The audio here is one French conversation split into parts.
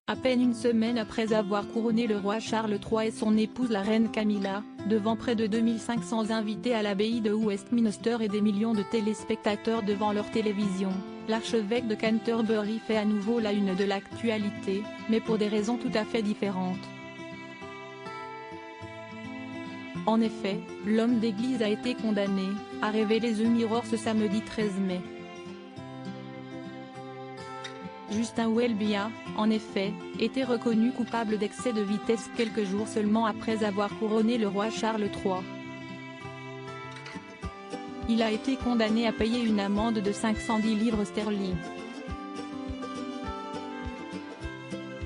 À peine une semaine après avoir couronné le roi Charles III et son épouse la reine Camilla, devant près de 2500 invités à l'abbaye de Westminster et des millions de téléspectateurs devant leur télévision, l'archevêque de Canterbury fait à nouveau la une de l'actualité, mais pour des raisons tout à fait différentes. En effet, l'homme d'église a été condamné, a révélé The Mirror ce samedi 13 mai. Justin Welby a, en effet, été reconnu coupable d'excès de vitesse quelques jours seulement après avoir couronné le roi Charles III. Il a été condamné à payer une amende de 510 livres sterling.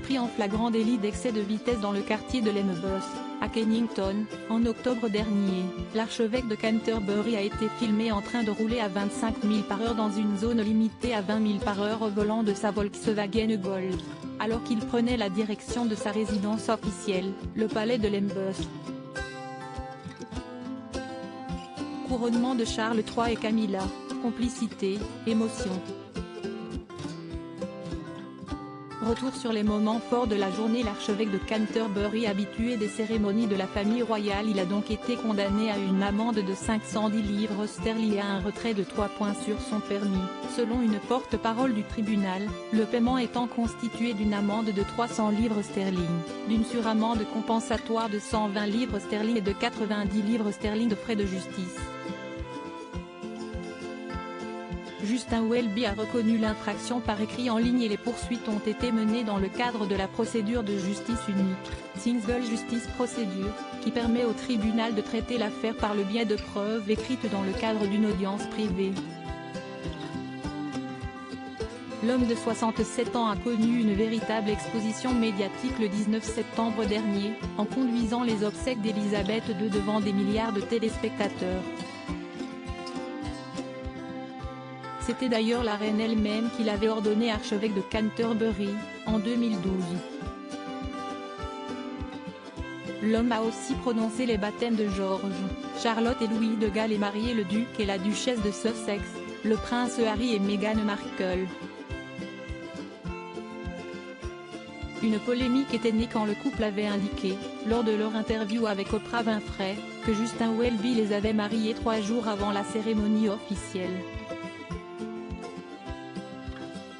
Pris en flagrant délit d'excès de vitesse dans le quartier de Lembus, à Kennington, en octobre dernier, l'archevêque de Canterbury a été filmé en train de rouler à 25 000 par heure dans une zone limitée à 20 000 par heure au volant de sa Volkswagen Golf, alors qu'il prenait la direction de sa résidence officielle, le palais de Lembus. Couronnement de Charles III et Camilla, complicité, émotion. Retour sur les moments forts de la journée. L'archevêque de Canterbury, habitué des cérémonies de la famille royale, il a donc été condamné à une amende de 510 livres sterling et à un retrait de 3 points sur son permis, selon une porte-parole du tribunal, le paiement étant constitué d'une amende de 300 livres sterling, d'une suramende compensatoire de 120 livres sterling et de 90 livres sterling de frais de justice. Justin Welby a reconnu l'infraction par écrit en ligne et les poursuites ont été menées dans le cadre de la procédure de justice unique, Single Justice Procedure, qui permet au tribunal de traiter l'affaire par le biais de preuves écrites dans le cadre d'une audience privée. L'homme de 67 ans a connu une véritable exposition médiatique le 19 septembre dernier, en conduisant les obsèques d'Elisabeth II devant des milliards de téléspectateurs. C'était d'ailleurs la reine elle-même qui l'avait ordonné archevêque de Canterbury, en 2012. L'homme a aussi prononcé les baptêmes de George, Charlotte et Louis de Galles et marié le duc et la duchesse de Sussex, le prince Harry et Meghan Markle. Une polémique était née quand le couple avait indiqué, lors de leur interview avec Oprah Winfrey, que Justin Welby les avait mariés 3 jours avant la cérémonie officielle.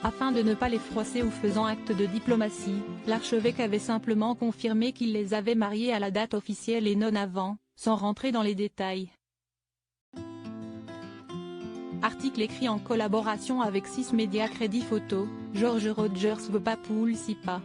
Afin de ne pas les froisser ou faisant acte de diplomatie, l'archevêque avait simplement confirmé qu'il les avait mariés à la date officielle et non avant, sans rentrer dans les détails. Article écrit en collaboration avec 6 médias. Crédit photo, George Rogers. Papul Sipa.